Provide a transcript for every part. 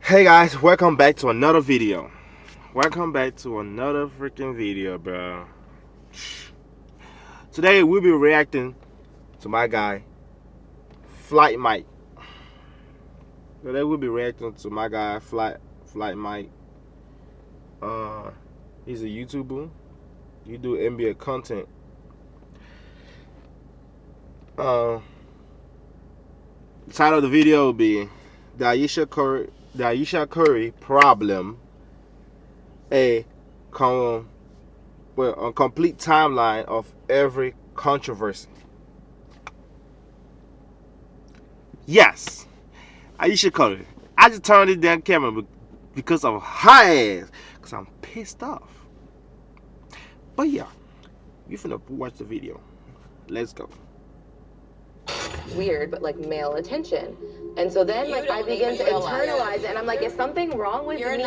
Hey guys, welcome back to another video. Welcome back to another freaking video, bro. Today we'll be reacting to my guy, Flight Mike. Today we'll be reacting to my guy, Flight Mike. He's a YouTuber. You do NBA content. The title of the video will be the Ayesha Curry problem, a complete timeline of every controversy. Yes, Ayesha Curry. I just turned this damn camera because of her ass, because I'm pissed off. But yeah, you finna watch the video. Let's go. Weird, but like male attention. And so then like I begin to internalize it, and I'm like, is something wrong with me?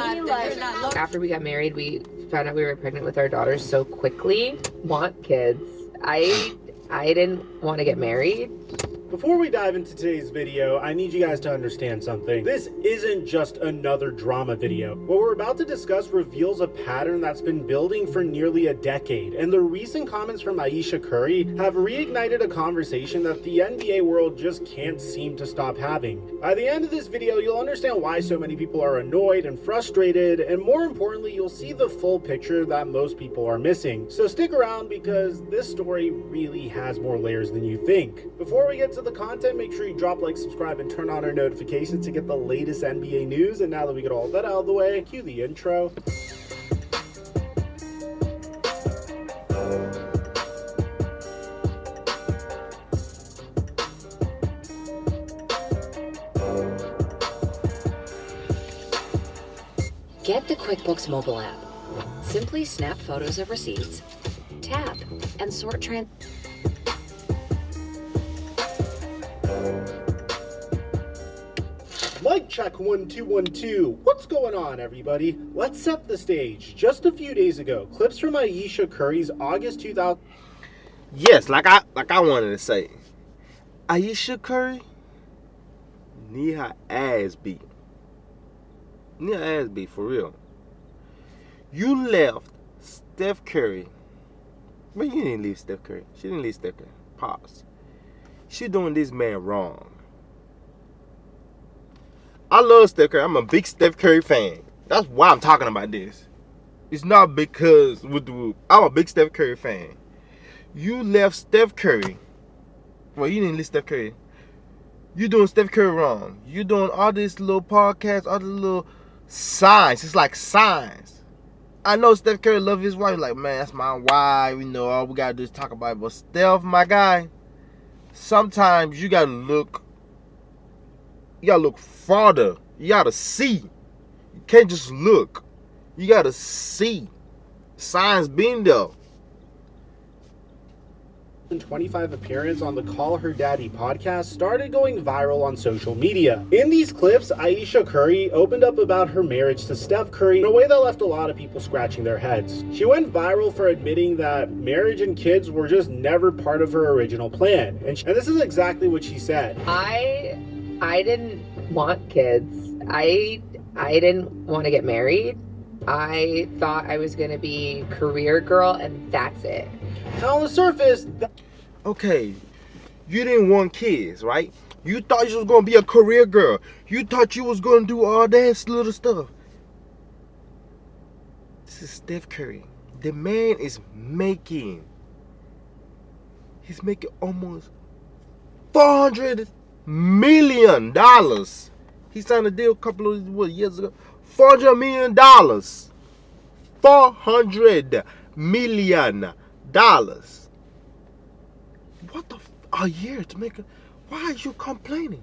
After we got married, we found out we were pregnant with our daughters so quickly. Want kids. I didn't want to get married. Before we dive into today's video, I need you guys to understand something. This isn't just another drama video. What we're about to discuss reveals a pattern that's been building for nearly a decade, and the recent comments from Ayesha Curry have reignited a conversation that the NBA world just can't seem to stop having. By the end of this video, you'll understand why so many people are annoyed and frustrated, and more importantly, you'll see the full picture that most people are missing. So stick around, because this story really has more layers than you think. Before we get to the content, make sure you drop, like, subscribe, and turn on our notifications to get the latest NBA news. And now that we get all that out of the way, cue the intro. Get the QuickBooks mobile app. Simply snap photos of receipts, tap, and sort Mic check 1 2 1 2. What's going on, everybody? Let's set the stage. Just a few days ago, clips from Ayesha Curry's August 2000. Yes, like I wanted to say, Ayesha Curry need her ass beat. Need her ass beat for real. You left Steph Curry. But you didn't leave Steph Curry. She didn't leave Steph Curry. Pause. She doing this man wrong. I love Steph Curry. I'm a big Steph Curry fan. That's why I'm talking about this. It's not because I'm a big Steph Curry fan. You left Steph Curry. Well, you didn't leave Steph Curry. You doing Steph Curry wrong. You doing all this little podcasts, all the little signs. It's like signs. I know Steph Curry love his wife. Like, man, that's my wife. You know, all we gotta do is talk about it. But Steph, my guy, sometimes you gotta look farther. You gotta see. You can't just look. You gotta see. Signs being there. 25 appearance on the Call Her Daddy podcast started going viral on social media. In these clips, Ayesha Curry opened up about her marriage to Steph Curry in a way that left a lot of people scratching their heads. She went viral for admitting that marriage and kids were just never part of her original plan. And this is exactly what she said. I didn't want kids. I didn't want to get married. I thought I was gonna be career girl, and that's it. Now on the surface, Okay, you didn't want kids, right? You thought you was gonna be a career girl. You thought you was gonna do all that little stuff. This is Steph Curry. The man is making. He's making almost $400 million. He signed a deal a couple of years ago. $400 million. $400 million. What a year to make a... Why are you complaining?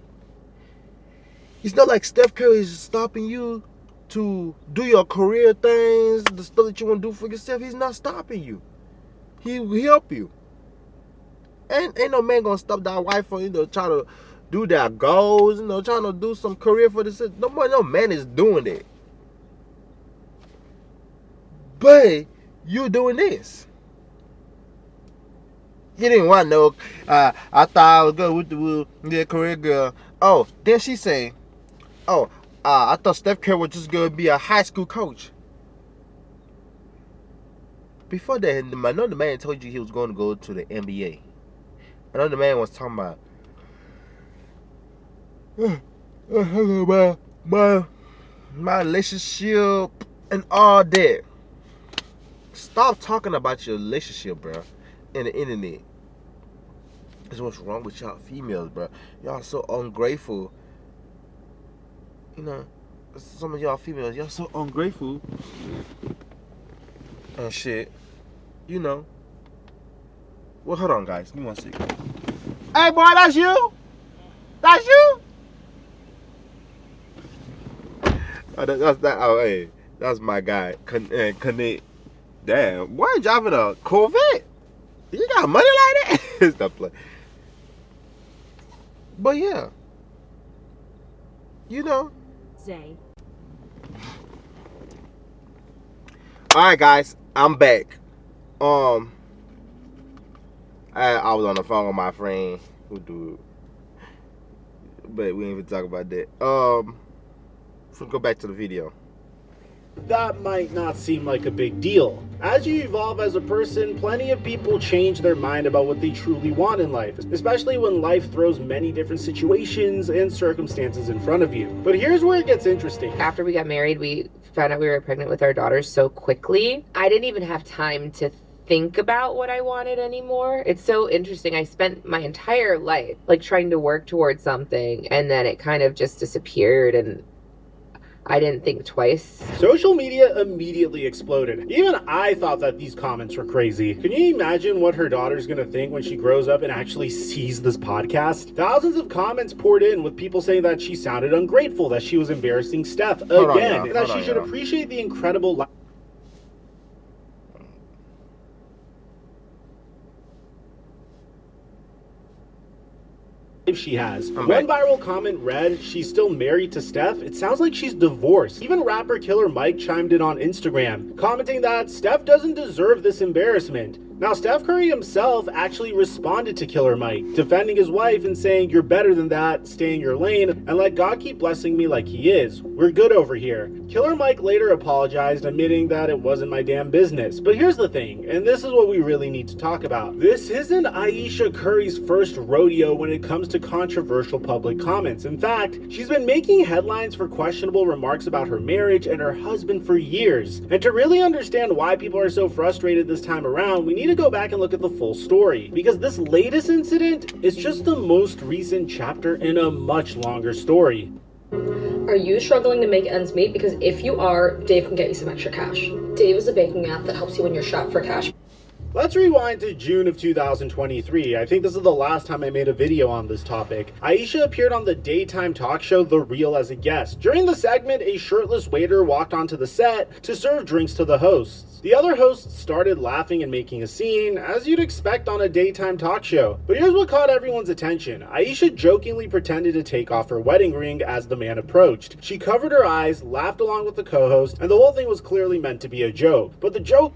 It's not like Steph Curry is stopping you to do your career things, the stuff that you want to do for yourself. He's not stopping you. He will help you. And ain't no man gonna stop that wife from, trying to do their goals, trying to do some career for this. No man is doing that. But you doing this. You didn't want no, I thought I was good with the career girl. Oh, then she say, oh, I thought Steph Curry was just gonna be a high school coach. Before that, another man told you he was going to go to the NBA. Another man was talking about my relationship and all that. Stop talking about your relationship, bro, in the internet. That's what's wrong with y'all females, bro. Y'all so ungrateful. You know, some of y'all females, y'all so ungrateful and shit. You know. Well, hold on, guys. Give me 1 second. Hey, boy, that's you? That's you? Oh, hey, that's my guy. Connect. Damn, why you driving a Corvette? You got money like that? Stop playing. But yeah, you know. Zay. All right, guys, I'm back. I was on the phone with my friend who do it, but we ain't even talk about that. Let's go back to the video. That might not seem like a big deal. As you evolve as a person, plenty of people change their mind about what they truly want in life, especially when life throws many different situations and circumstances in front of you. But here's where it gets interesting. After we got married, we found out we were pregnant with our daughters so quickly. I didn't even have time to think about what I wanted anymore. It's so interesting. I spent my entire life like trying to work towards something, and then it kind of just disappeared, and I didn't think twice. Social media immediately exploded. Even I thought that these comments were crazy. Can you imagine what her daughter's gonna think when she grows up and actually sees this podcast? Thousands of comments poured in with people saying that she sounded ungrateful, that she was embarrassing Steph again, and that she should appreciate the incredible life she has. One viral comment read, "She's still married to Steph. It sounds like she's divorced." Even rapper Killer Mike chimed in on Instagram, commenting that Steph doesn't deserve this embarrassment. Now, Steph Curry himself actually responded to Killer Mike, defending his wife and saying, "You're better than that, stay in your lane, and let God keep blessing me like he is. We're good over here." Killer Mike later apologized, admitting that it wasn't my damn business. But here's the thing, and this is what we really need to talk about. This isn't Ayesha Curry's first rodeo when it comes to controversial public comments. In fact, she's been making headlines for questionable remarks about her marriage and her husband for years. And to really understand why people are so frustrated this time around, we need to go back and look at the full story, because this latest incident is just the most recent chapter in a much longer story. Are you struggling to make ends meet? Because if you are, Dave can get you some extra cash. Dave is a banking app that helps you when you're strapped for cash. Let's rewind to June of 2023. I think this is the last time I made a video on this topic. Ayesha appeared on the daytime talk show The Real as a guest. During the segment, a shirtless waiter walked onto the set to serve drinks to the hosts. The other hosts started laughing and making a scene, as you'd expect on a daytime talk show. But here's what caught everyone's attention. Ayesha jokingly pretended to take off her wedding ring as the man approached. She covered her eyes, laughed along with the co-host, and the whole thing was clearly meant to be a joke. But the joke...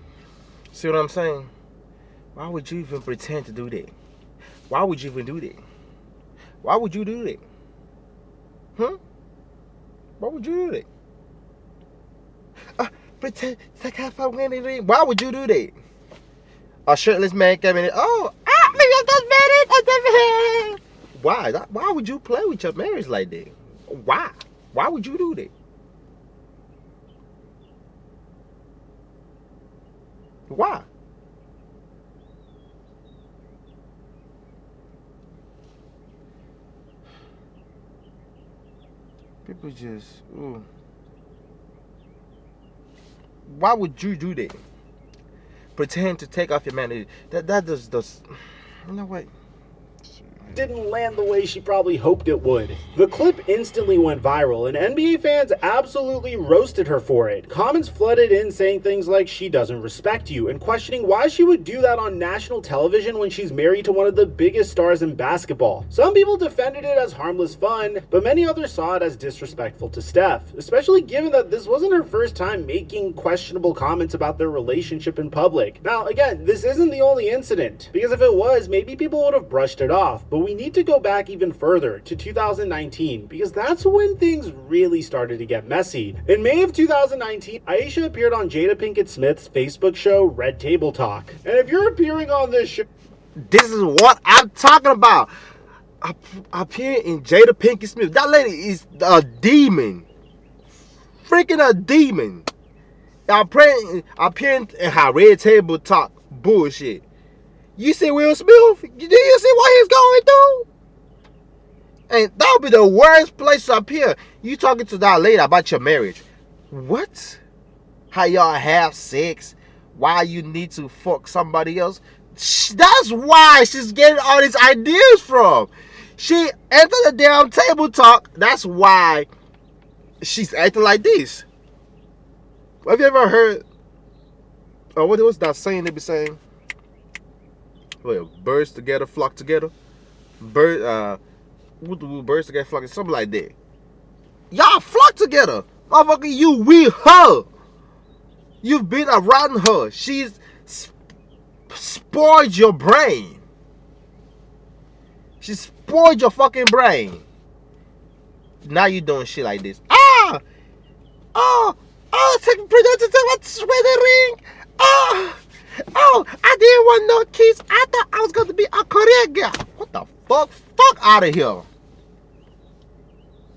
See what I'm saying? Why would you even pretend to do that? Why would you even do that? Why would you do that? Why would you do that? Pretend, take off my wedding ring. Why would you do that? A shirtless man came in. Maybe I just married. Why? Why would you play with your marriage like that? Why? Why would you do that? Why? People just, ooh. Why would you do that? Pretend to take off your man. That does, you know what? didn't land the way she probably hoped it would. The clip instantly went viral, and NBA fans absolutely roasted her for it. Comments flooded in saying things like she doesn't respect you, and questioning why she would do that on national television when she's married to one of the biggest stars in basketball. Some people defended it as harmless fun, but many others saw it as disrespectful to Steph, especially given that this wasn't her first time making questionable comments about their relationship in public. Now, again, this isn't the only incident, because if it was, maybe people would have brushed it off, but we need to go back even further to 2019 because that's when things really started to get messy. In May of 2019, Aisha appeared on Jada Pinkett Smith's Facebook show Red Table Talk. And if you're appearing on this show, this is what I'm talking about. Appearing in Jada Pinkett Smith. That lady is a demon. Freaking a demon. Appearing in her Red Table Talk bullshit. You see Will Smith? Do you see what he's going through? And that would be the worst place up here. You talking to that lady about your marriage. What? How y'all have sex? Why you need to fuck somebody else? That's why she's getting all these ideas from. She entered the damn table talk. That's why she's acting like this. Have you ever heard? Oh, what was that saying they be saying? Well, birds together, flock together. Birds together, flock together, something like that. Y'all flock together. Motherfucker, you with her. You've been around her. She's spoiled your brain. She spoiled your fucking brain. Now you doing shit like this. Take my sweater ring. I didn't want no kids. I thought I was going to be a Korean girl. What the fuck? Fuck out of here.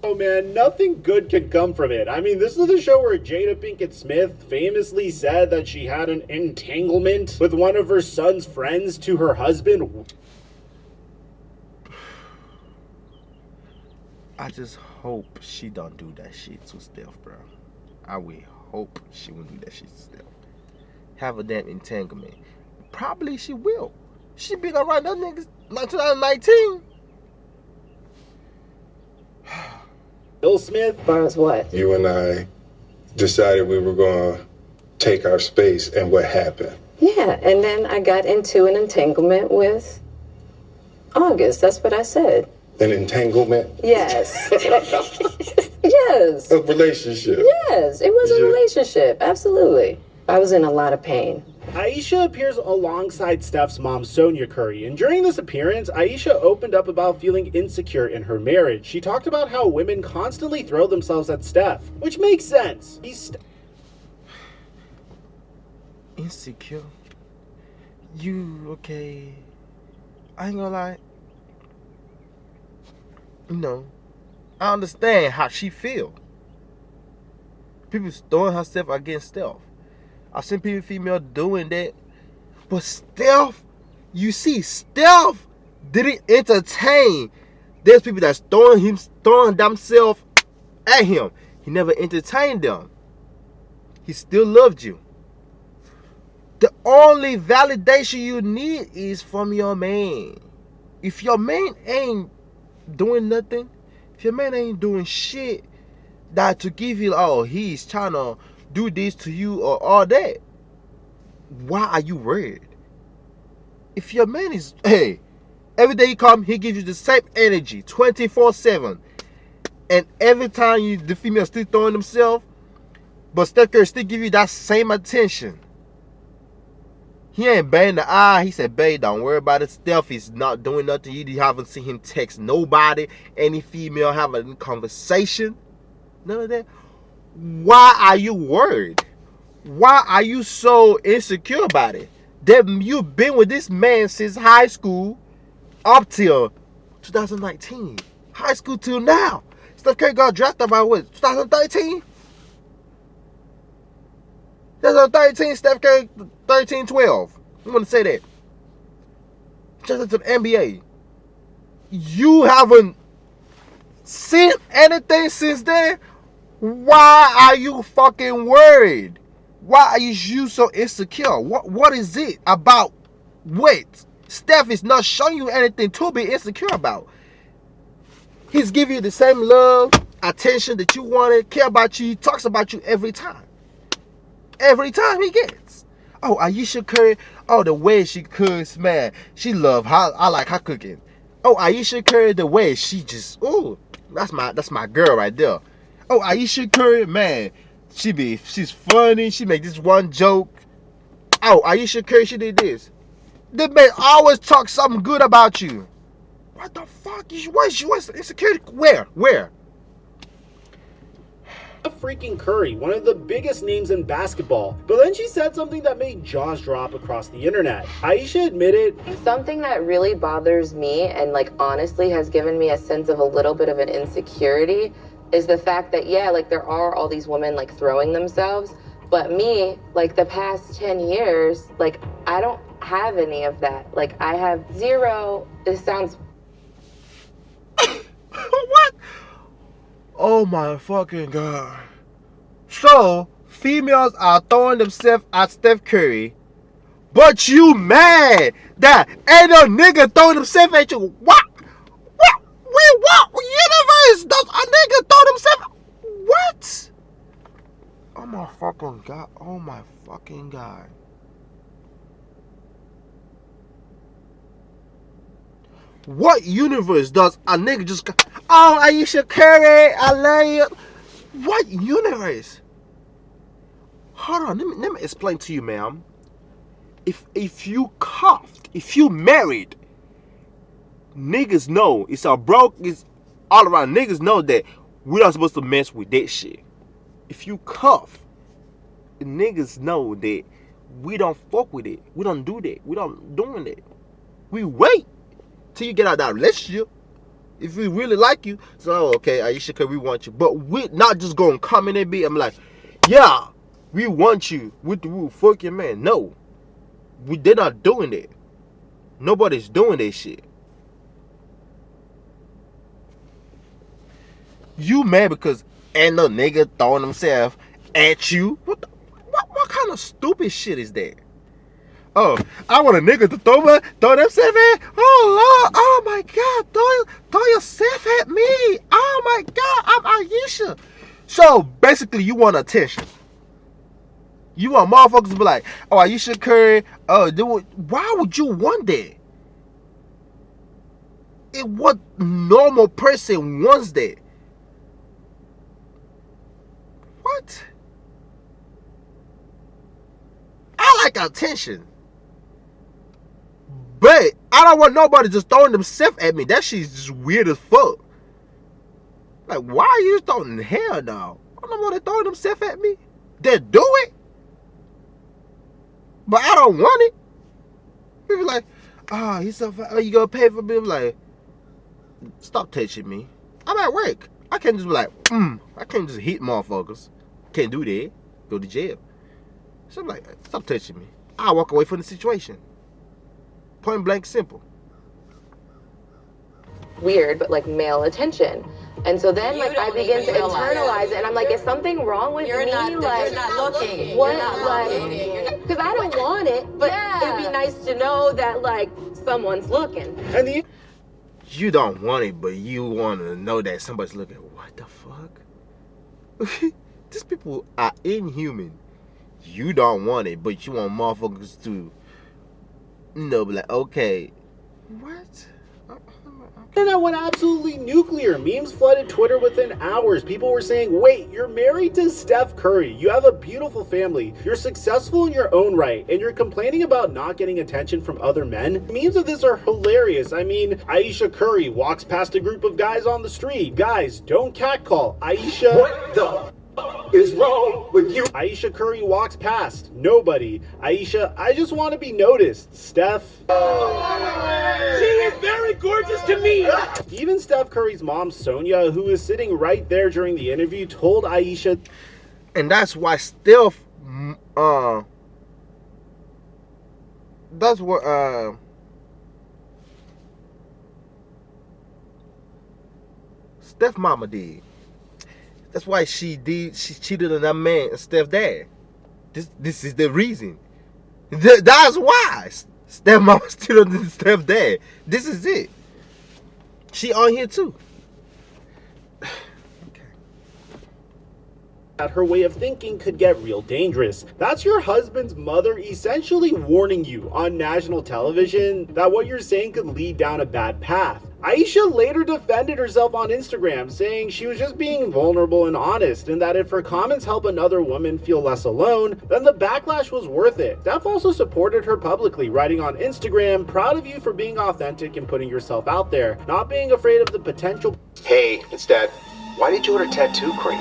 oh man, nothing good can come from it. I mean, this is the show where Jada Pinkett Smith famously said that she had an entanglement with one of her son's friends to her husband. I just hope she don't do that shit to Steph, bro. I will hope she won't do that shit to Steph. Have a damn entanglement. Probably she will. She been around that niggas like 2019. Will Smith. Far as what? You and I decided we were going to take our space, and what happened? Yeah, and then I got into an entanglement with August. That's what I said. An entanglement? Yes. Yes. A relationship? Yes, it was a relationship. Absolutely. I was in a lot of pain. Aisha appears alongside Steph's mom, Sonia Curry, and during this appearance, Aisha opened up about feeling insecure in her marriage. She talked about how women constantly throw themselves at Steph, which makes sense. Insecure? You, okay. I ain't gonna lie. You know, I understand how she feel. People throwing herself against Steph. I've seen people, female, doing that. But Steph, you see, Steph didn't entertain. There's people that's throwing themselves at him. He never entertained them. He still loved you. The only validation you need is from your man. If your man ain't doing nothing, if your man ain't doing shit that to give you, oh, he's trying to do this to you or all that, why are you worried? If your man is, hey, every day you come, he gives you the same energy 24/7, and every time the female still throwing themselves, but Steph Curry still give you that same attention. He ain't batting the eye. He said, babe, don't worry about it. Steph is not doing nothing. You haven't seen him text nobody, any female, have a conversation, none of that. Why are you worried? Why are you so insecure about it? That you've been with this man since high school up till 2019. High school till now. Steph Curry got drafted by what? 2013? 2013, Steph Curry 13-12. I'm going to say that. Just into the NBA. You haven't seen anything since then? Why are you fucking worried? Why are you so insecure? What is it about? Wait, Steph is not showing you anything to be insecure about. He's giving you the same love, attention that you wanted, care about you. He talks about you every time. Every time he gets. Oh, Aisha Curry. Oh, the way she cooks, man. She love how I like her cooking. Oh, Aisha Curry, the way she just, ooh, that's my girl right there. Oh, Aisha Curry, man, she's funny. She make this one joke. Oh, Aisha Curry, she did this. The man always talk something good about you. What the fuck? What's insecurity? Where? Freaking Curry, one of the biggest names in basketball. But then she said something that made jaws drop across the internet. Ayesha admitted, something that really bothers me and like honestly has given me a sense of a little bit of an insecurity is the fact that, yeah, like there are all these women like throwing themselves, but me, like the past 10 years, like I don't have any of that. Like I have zero. This sounds What? Oh my fucking god. So, females are throwing themselves at Steph Curry, but you mad that ain't no nigga throwing himself at you. What universe does a nigga throw himself? What? Oh my fucking god. Oh my fucking god. What universe does a nigga just, oh, Ayesha Curry, I love you? What universe? Hold on, let me explain to you, ma'am. If you cuffed, if you married, niggas know, it's a broke, it's all around. Niggas know that we're not supposed to mess with that shit. If you cuff, niggas know that we don't fuck with it. We don't do that. We don't doing that. We wait till you get out of that relationship. If we really like you, so okay, Ayesha, cause we want you. But we're not just gonna come in and be, I'm like, yeah, we want you with the rule, fuck your man. No. They're not doing that. Nobody's doing that shit. You mad because ain't no nigga throwing himself at you? What kind of stupid shit is that? Oh, I want a nigga to throw themselves at. Oh Lord, oh my God, throw yourself at me. Oh my God, I'm Ayesha. So basically, you want attention. You want motherfuckers to be like, oh, Ayesha Curry. Oh, why would you want that? What normal person wants that? What? I like attention. But I don't want nobody just throwing themselves at me. That shit's just weird as fuck. Like, why are you throwing hell now? I don't want to throw themselves at me. They do it. But I don't want it. People like, oh, he's so fine. Oh, you gonna pay for me? I'm like, stop touching me. I'm at work. I can't just be like, I can't just hit motherfuckers. Can't do that. Go to jail. So I'm like, stop touching me. I'll walk away from the situation. Point blank simple. weird, but like male attention. And so then like I begin to internalize it, and I'm like, is something wrong with me? You're not looking. What? You're not Like, because I don't want it, but it'd be nice to know that like someone's looking. And you don't want it, but you want to know that somebody's looking. What the fuck? These people are inhuman. You don't want it, but you want motherfuckers to, be like, okay, what? the internet went absolutely nuclear. Memes flooded Twitter within hours. People were saying, wait, you're married to Steph Curry. You have a beautiful family. You're successful in your own right. And you're complaining about not getting attention from other men? Memes of this are hilarious. I mean, Ayesha Curry walks past a group of guys on the street. Guys, don't catcall. Ayesha. What the is wrong with you? Ayesha Curry walks past. Nobody. Ayesha, I just want to be noticed. Steph. She is very gorgeous to me. Even Steph Curry's mom, Sonia, who was sitting right there during the interview, told Ayesha. And that's why Steph, that's what, Steph mama did. That's why she cheated on that man and Steph dad. This is the reason. That's why Steph mama cheated on Steph dad. This is it. She on here too. That her way of thinking could get real dangerous. That's your husband's mother essentially warning you on national television that what you're saying could lead down a bad path. Ayesha later defended herself on Instagram, saying she was just being vulnerable and honest, and that if her comments help another woman feel less alone, then the backlash was worth it. Steph also supported her publicly, writing on Instagram, "Proud of you for being authentic and putting yourself out there, not being afraid of the potential." Hey, it's Dad. Why did you order tattoo cream?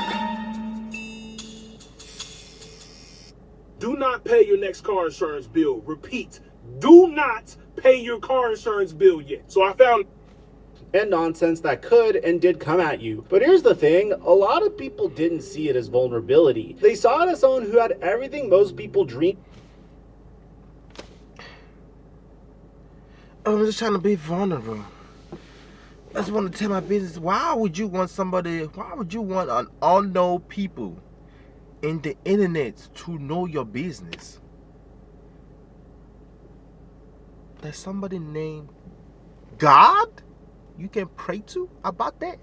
Do not pay your next car insurance bill. Repeat, do not pay your car insurance bill yet. So I found and nonsense that could and did come at you. But here's the thing, a lot of people didn't see it as vulnerability. They saw it as someone who had everything most people dream. I'm just trying to be vulnerable. I just want to tell my business. Why would you want an unknown people in the internet to know your business? There's somebody named God you can pray to about that?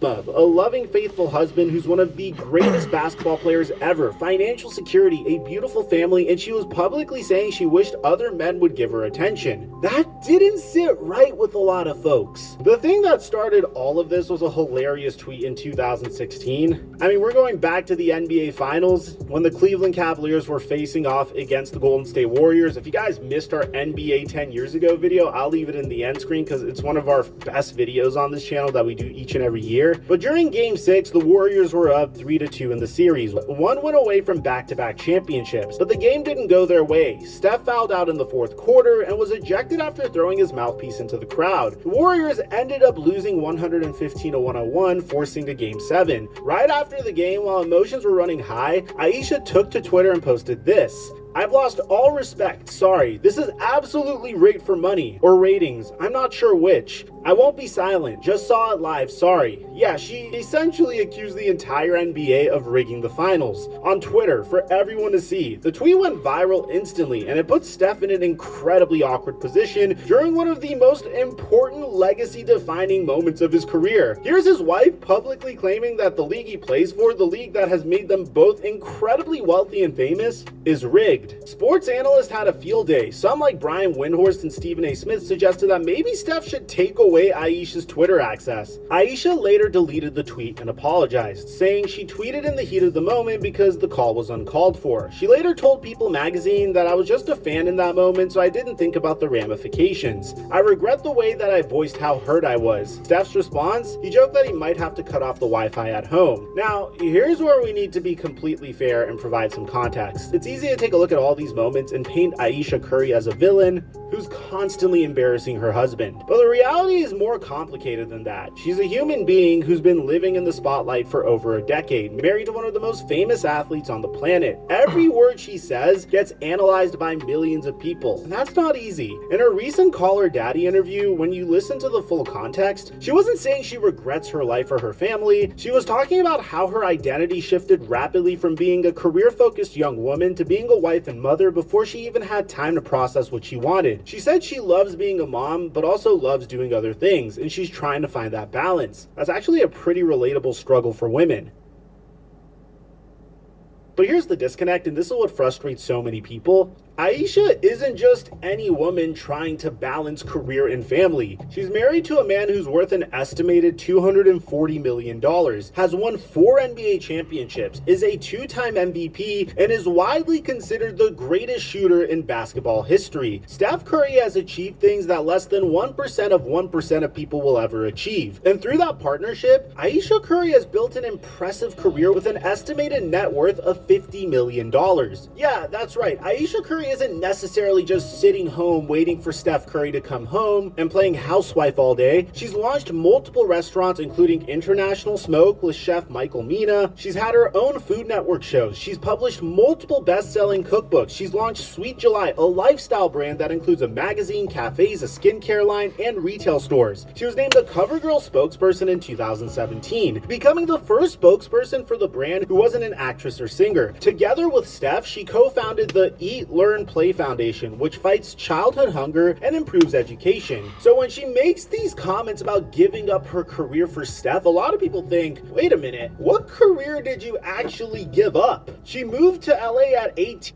A loving, faithful husband who's one of the greatest basketball players ever, financial security, a beautiful family, and she was publicly saying she wished other men would give her attention. That didn't sit right with a lot of folks. The thing that started all of this was a hilarious tweet in 2016. I mean, we're going back to the NBA Finals when the Cleveland Cavaliers were facing off against the Golden State Warriors. If you guys missed our NBA 10 years ago video, I'll leave it in the end screen because it's one of our best videos on this channel that we do each and every year. But during Game 6, the Warriors were up 3-2 in the series. One went away from back-to-back championships, but the game didn't go their way. Steph fouled out in the fourth quarter and was ejected after throwing his mouthpiece into the crowd. The Warriors ended up losing 115-101, forcing to Game 7. Right after the game, while emotions were running high, Ayesha took to Twitter and posted this: "I've lost all respect. Sorry. This is absolutely rigged for money or ratings. I'm not sure which. I won't be silent. Just saw it live. Sorry." Yeah, she essentially accused the entire NBA of rigging the finals on Twitter for everyone to see. The tweet went viral instantly, and it put Steph in an incredibly awkward position during one of the most important legacy-defining moments of his career. Here's his wife publicly claiming that the league he plays for, the league that has made them both incredibly wealthy and famous, is rigged. Sports analysts had a field day. Some, like Brian Windhorst and Stephen A. Smith, suggested that maybe Steph should take away Ayesha's Twitter access. Ayesha later deleted the tweet and apologized, saying she tweeted in the heat of the moment because the call was uncalled for. She later told People magazine that "I was just a fan in that moment, so I didn't think about the ramifications. I regret the way that I voiced how hurt I was." Steph's response? He joked that he might have to cut off the Wi-Fi at home. Now, here's where we need to be completely fair and provide some context. It's easy to take a look at all these moments and paint Ayesha Curry as a villain who's constantly embarrassing her husband. But the reality is more complicated than that. She's a human being who's been living in the spotlight for over a decade, married to one of the most famous athletes on the planet. Every word she says gets analyzed by millions of people, and that's not easy. In her recent Call Her Daddy interview, when you listen to the full context, she wasn't saying she regrets her life or her family. She was talking about how her identity shifted rapidly from being a career-focused young woman to being a wife and mother before she even had time to process what she wanted. She said she loves being a mom, but also loves doing other things, and she's trying to find that balance. That's actually a pretty relatable struggle for women. But here's the disconnect, and this is what frustrates so many people. Ayesha isn't just any woman trying to balance career and family. She's married to a man who's worth an estimated $240 million, has won 4 NBA championships, is a 2-time MVP, and is widely considered the greatest shooter in basketball history. Steph Curry has achieved things that less than 1% of people will ever achieve. And through that partnership, Ayesha Curry has built an impressive career with an estimated net worth of $50 million. Yeah, that's right. Ayesha Curry isn't necessarily just sitting home waiting for Steph Curry to come home and playing housewife all day. She's launched multiple restaurants, including International Smoke with chef Michael Mina. She's had her own Food Network shows. She's published multiple best-selling cookbooks. She's launched Sweet July, a lifestyle brand that includes a magazine, cafes, a skincare line, and retail stores. She was named the CoverGirl spokesperson in 2017, becoming the first spokesperson for the brand who wasn't an actress or singer. Together with Steph, she co-founded the Eat, Learn, Play Foundation, which fights childhood hunger and improves education. So when she makes these comments about giving up her career for Steph, a lot of people think, wait a minute, what career did you actually give up? She moved to LA at 18.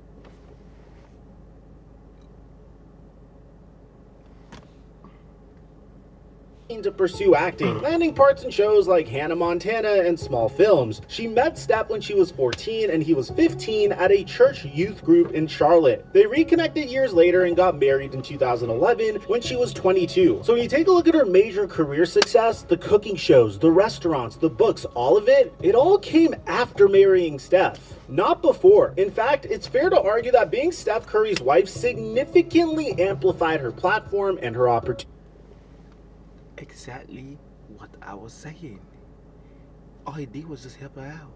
to pursue acting, landing parts in shows like Hannah Montana and small films. She met Steph when she was 14 and he was 15 at a church youth group in Charlotte. They reconnected years later and got married in 2011 when she was 22. So when you take a look at her major career success, the cooking shows, the restaurants, the books, all of it, it all came after marrying Steph, not before. In fact, it's fair to argue that being Steph Curry's wife significantly amplified her platform and her opportunity. Exactly what I was saying. All he did was just help her out.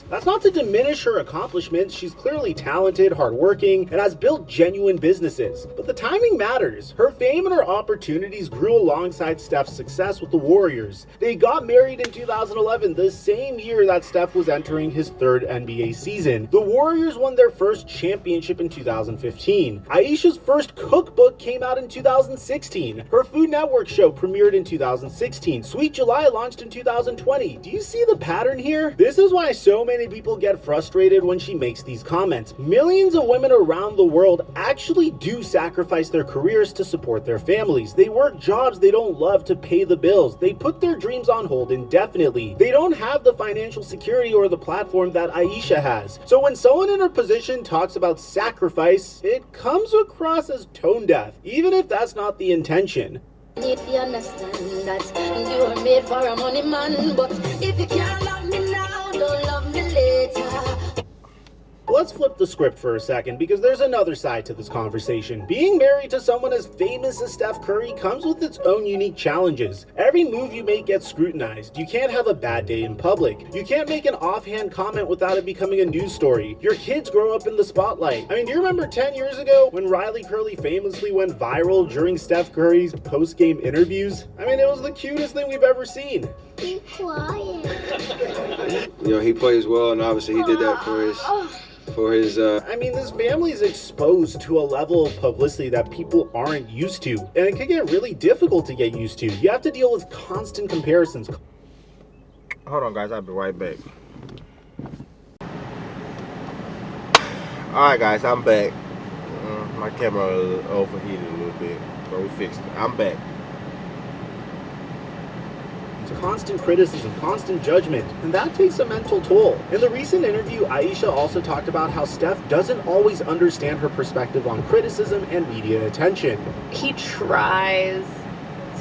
That's not to diminish her accomplishments. She's clearly talented, hardworking, and has built genuine businesses. But the timing matters. Her fame and her opportunities grew alongside Steph's success with the Warriors. They got married in 2011, the same year that Steph was entering his third NBA season. The Warriors won their first championship in 2015. Aisha's first cookbook came out in 2016. Her Food Network show premiered in 2016. Sweet July launched in 2020. Do you see the pattern here? This is why so many people get frustrated when she makes these comments. Millions of women around the world actually do sacrifice their careers to support their families. They work jobs they don't love to pay the bills. They put their dreams on hold indefinitely. They don't have the financial security or the platform that Aisha has. So when someone in her position talks about sacrifice, it comes across as tone deaf, even if that's not the intention. Need to understand that you are made for a money man, but if you can't love me now, don't love me later. Let's flip the script for a second, because there's another side to this conversation. Being married to someone as famous as Steph Curry comes with its own unique challenges. Every move you make gets scrutinized. You can't have a bad day in public. You can't make an offhand comment without it becoming a news story. Your kids grow up in the spotlight. I mean, do you remember 10 years ago when Riley Curley famously went viral during Steph Curry's post-game interviews? I mean, it was the cutest thing we've ever seen. Be quiet. You know, he plays well, and obviously he did that for his I mean, this family is exposed to a level of publicity that people aren't used to, and it can get really difficult to get used to. You have to deal with constant comparisons. Hold on, guys, I'll be right back. Alright, guys, I'm back. My camera overheated a little bit, but we fixed it. I'm back. Constant criticism, constant judgment, and that takes a mental toll. In the recent interview, Aisha also talked about how Steph doesn't always understand her perspective on criticism and media attention. He tries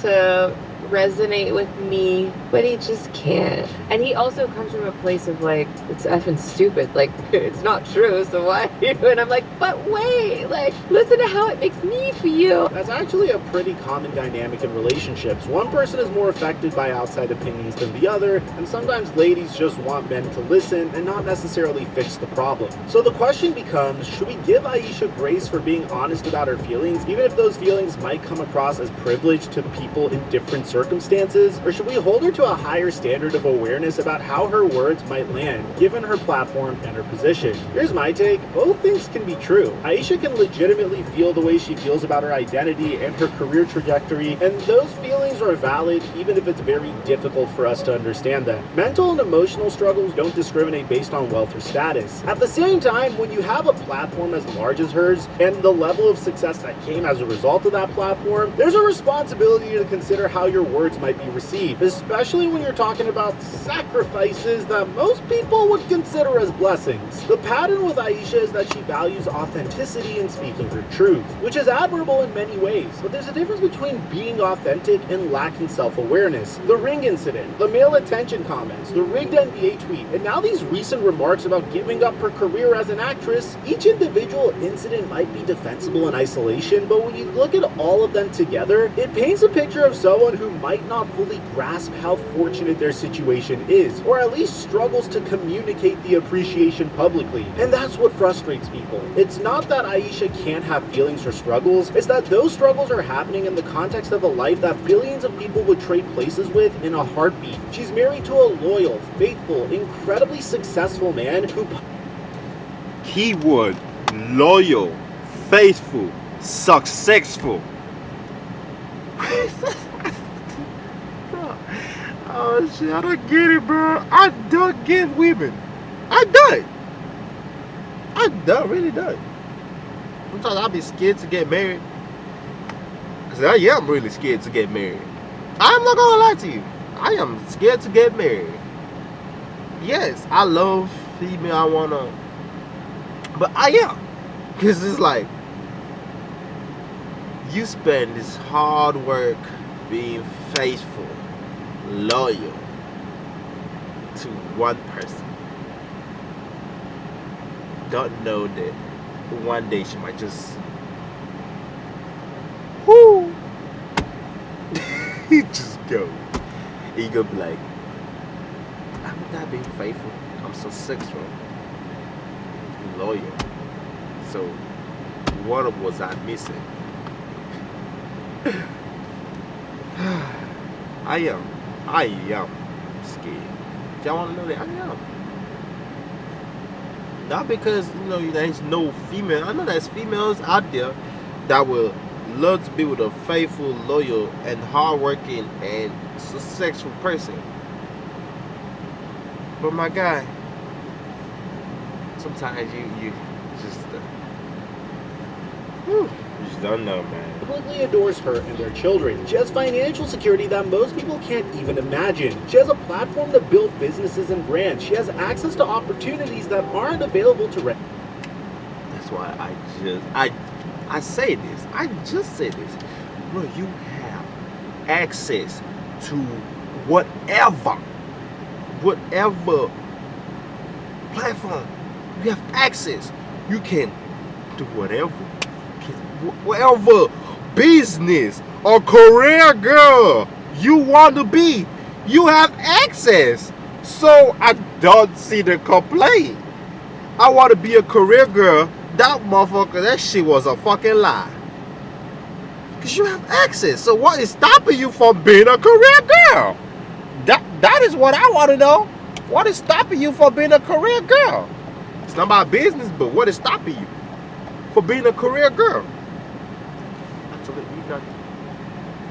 to resonate with me, but he just can't. And he also comes from a place of like, it's effing stupid, like it's not true, so why? And I'm like, but wait, like listen to how it makes me feel. That's actually a pretty common dynamic in relationships. One person is more affected by outside opinions than the other, and sometimes ladies just want men to listen and not necessarily fix the problem. So the question becomes, should we give Aisha grace for being honest about her feelings, even if those feelings might come across as privilege to people in different circumstances, or should we hold her to a higher standard of awareness about how her words might land, given her platform and her position? Here's my take. Both things can be true. Aisha can legitimately feel the way she feels about her identity and her career trajectory, and those feelings are valid even if it's very difficult for us to understand them. Mental and emotional struggles don't discriminate based on wealth or status. At the same time, when you have a platform as large as hers, and the level of success that came as a result of that platform, there's a responsibility to consider how your words might be received, especially when you're talking about sacrifices that most people would consider as blessings. The pattern with Aisha is that she values authenticity and speaking her truth, which is admirable in many ways, but there's a difference between being authentic and lacking self-awareness. The ring incident, the male attention comments, the rigged NBA tweet, and now these recent remarks about giving up her career as an actress. Each individual incident might be defensible in isolation, but when you look at all of them together, it paints a picture of someone who might not fully grasp how fortunate their situation is, or at least struggles to communicate the appreciation publicly. And that's what frustrates people. It's not that Aisha can't have feelings or struggles, it's that those struggles are happening in the context of a life that billions of people would trade places with in a heartbeat. She's married to a loyal, faithful, incredibly successful man who... Keyword: loyal, faithful, successful. Oh shit, I don't get it, bro. I don't get women. I don't. I don't, really don't. Sometimes I'll be scared to get married Because I am really scared to get married. I'm not gonna lie to you. I am scared to get married. Yes, I love female. I wanna, but I am, because it's like you spend this hard work being faithful, loyal to one person. Don't know that one day she might just, whoo, just go. And you gonna be like, I'm not being faithful. I'm so sexual, loyal. So what was I missing? I am scared. Y'all wanna know that? I am. Not because, you know, there's no female. I know there's females out there that will love to be with a faithful, loyal, and hardworking and successful person. But my guy, sometimes you just you just don't know, man. Publicly adores her and their children. She has financial security that most people can't even imagine. She has a platform to build businesses and brands. She has access to opportunities that aren't available to rent. That's why I say this. I just say this. Bro, you have access to whatever platform. You have access. You can do whatever business or career, girl, you want to be. You have access. So I don't see the complaint. I want to be a career girl. That motherfucker, that shit was a fucking lie. Because you have access. So what is stopping you from being a career girl? That is what I want to know. What is stopping you from being a career girl? It's not about business, but what is stopping you for being a career girl?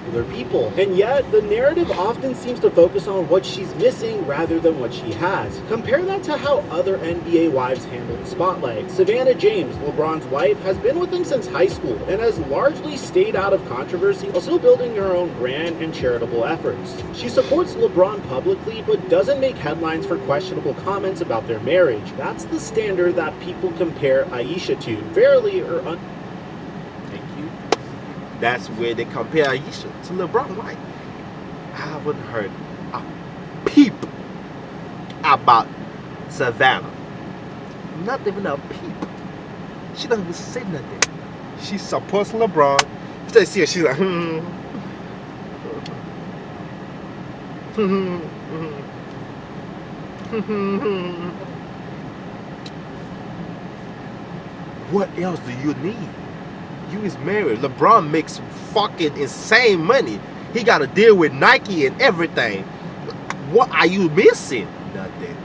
Other people. And yet, the narrative often seems to focus on what she's missing rather than what she has. Compare that to how other NBA wives handle the spotlight. Savannah James, LeBron's wife, has been with him since high school and has largely stayed out of controversy while still building her own brand and charitable efforts. She supports LeBron publicly, but doesn't make headlines for questionable comments about their marriage. That's the standard that people compare Ayesha to. Fairly or Thank you. That's where they compare Ayesha to LeBron. Why? I haven't heard a peep about Savannah. Not even a peep. She doesn't even say nothing. She supports LeBron. If they see her, she's like, What else do you need? You is married. LeBron makes fucking insane money. He got to deal with Nike and everything. What are you missing? Nothing.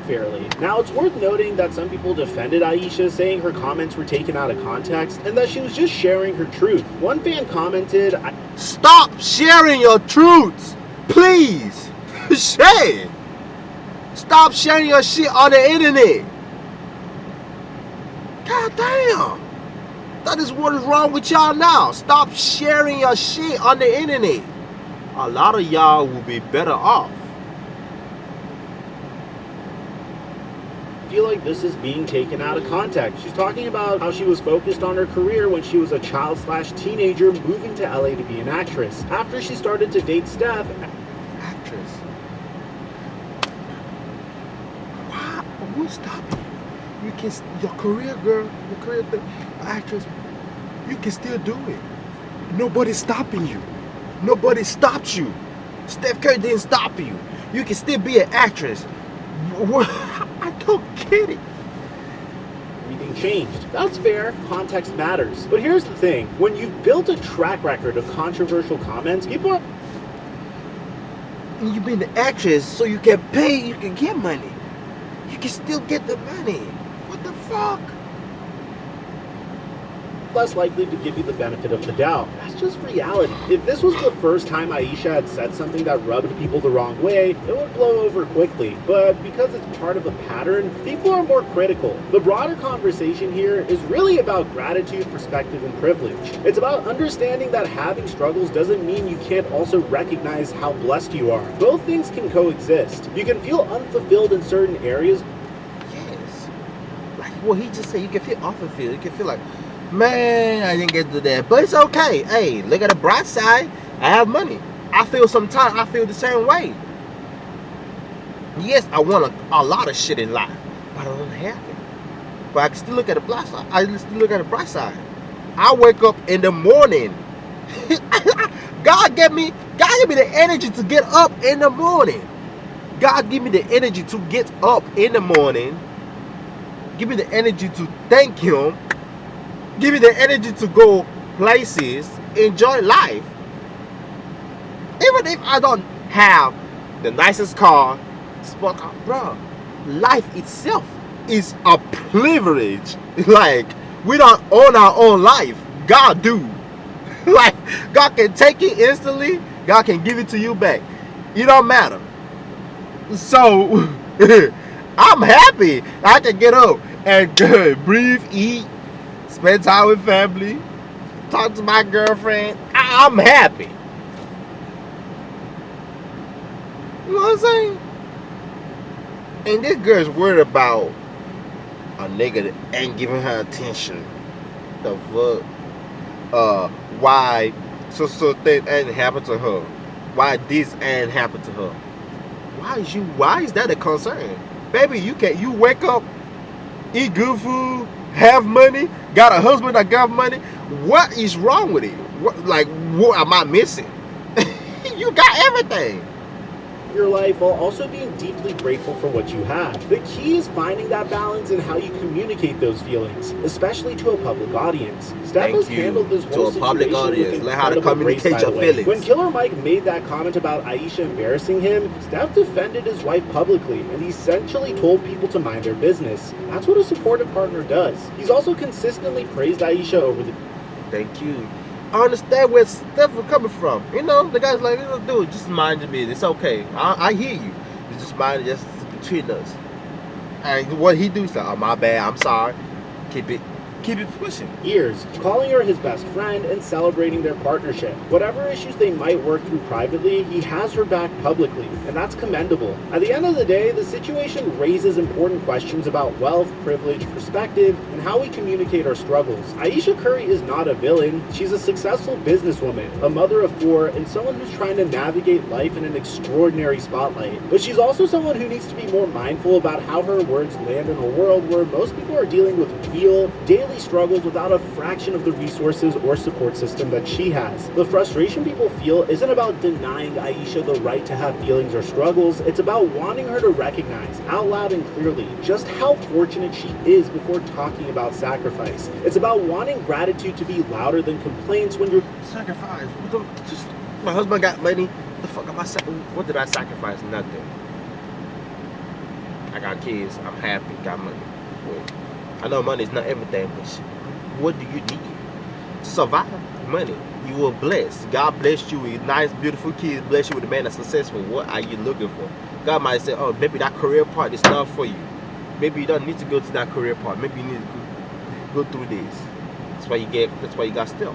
fairly. Now, it's worth noting that some people defended Ayesha, saying her comments were taken out of context and that she was just sharing her truth. One fan commented, "Stop sharing your truths, please. Share. Stop sharing your shit on the internet. God damn. That is what is wrong with y'all now. Stop sharing your shit on the internet. A lot of y'all will be better off." I feel like this is being taken out of context. She's talking about how she was focused on her career when she was a child/teenager moving to LA to be an actress. After she started to date Steph. Actress? Why? Who's stopping you? You can, your career, girl, your career thing, actress, you can still do it. Nobody's stopping you. Nobody stopped you. Steph Curry didn't stop you. You can still be an actress. I don't get it. Everything changed. That's fair. Context matters. But here's the thing. When you've built a track record of controversial comments, people are... You've been an actress, so you can pay, you can get money. You can still get the money. What the fuck? less likely to give you the benefit of the doubt. That's just reality. If this was the first time Aisha had said something that rubbed people the wrong way, it would blow over quickly. But because it's part of a pattern, people are more critical. The broader conversation here is really about gratitude, perspective, and privilege. It's about understanding that having struggles doesn't mean you can't also recognize how blessed you are. Both things can coexist. You can feel unfulfilled in certain areas. Yes. Like what he just said, you can feel unfulfilled. You can feel like, man, I didn't get to that. But it's okay. Hey, look at the bright side. I have money. I feel sometimes I feel the same way. Yes, I want a lot of shit in life, but I don't have it. But I can still look at the bright side. I can still look at the bright side. I wake up in the morning. God gave me the energy to get up in the morning. God give me the energy to get up in the morning. Give me the energy to thank Him. Give me the energy to go places, enjoy life. Even if I don't have the nicest car, sport car, bro, life itself is a privilege. Like, we don't own our own life. God do. Like, God can take it instantly. God can give it to you back. It don't matter. So, I'm happy. I can get up and breathe, eat, spend time with family, talk to my girlfriend. I'm happy. You know what I'm saying? And this girl's worried about a nigga that ain't giving her attention. The fuck? Why so thing ain't happened to her? Why this ain't happened to her? Why is that a concern? Baby, you wake up, eat good food, have money, got a husband that got money. What is wrong with it? What am I missing? You got everything. Your life while also being deeply grateful for what you have. The key is finding that balance in how you communicate those feelings, especially to a public audience. Steph has handled this whole situation with incredible grace, by the way. When Killer Mike made that comment about Aisha embarrassing him, Steph defended his wife publicly and essentially told people to mind their business. That's what a supportive partner does. He's also consistently praised Aisha over the... Thank you. I understand where Steph was coming from. You know, the guy's like, dude, just mind your business. It's okay. I hear you. It's just mind it, just between us. And what he do is like, oh, my bad, I'm sorry. Keep it pushing. Years, calling her his best friend and celebrating their partnership. Whatever issues they might work through privately, he has her back publicly, and that's commendable. At the end of the day, the situation raises important questions about wealth, privilege, perspective, and how we communicate our struggles. Aisha Curry is not a villain. She's a successful businesswoman, a mother of 4, and someone who's trying to navigate life in an extraordinary spotlight. But she's also someone who needs to be more mindful about how her words land in a world where most people are dealing with real, daily struggles without a fraction of the resources or support system that she has. The frustration people feel isn't about denying Aisha the right to have feelings or struggles, it's about wanting her to recognize out loud and clearly just how fortunate she is before talking about sacrifice. It's about wanting gratitude to be louder than complaints when you're... Sacrifice? My husband got money. The fuck am I what did I sacrifice? Nothing. I got kids. I'm happy. Got money. Good. I know money is not everything, but what do you need to survive? Money. You were blessed. God blessed you with nice, beautiful kids. Bless you with a man that's successful. What are you looking for? God might say, oh, maybe that career part is not for you. Maybe you don't need to go to that career part. Maybe you need to go through this. That's why you got Steph.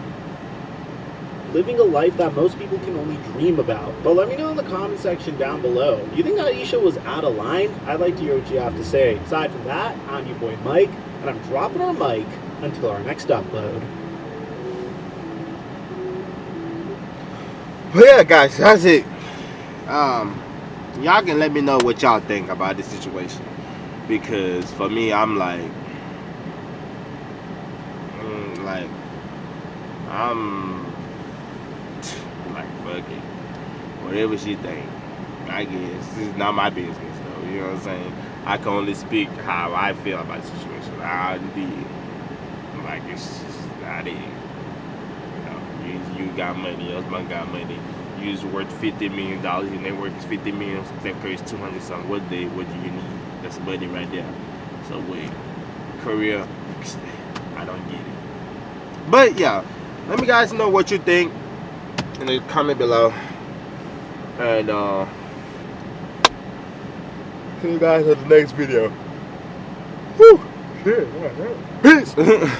Living a life that most people can only dream about. But let me know in the comment section down below. Do you think Aisha was out of line? I'd like to hear what you have to say. Aside from that, I'm your boy Mike, and I'm dropping our mic until our next upload. But yeah, guys, that's it. Y'all can let me know what y'all think about this situation, because for me, I'm like, fuck it. Whatever she think, I guess it's not my business though. You know what I'm saying? I can only speak how I feel about the situation. I did. Like, it's just not it. You know, you got money, your husband got money. You is worth $50 million. Your network is $50 million. Steph Curry is 200 something. What do you need? That's money right there. So wait, career, I don't get it. But yeah, let me guys know what you think in the comment below. And see you guys in the next video. Whew. Shit. Peace.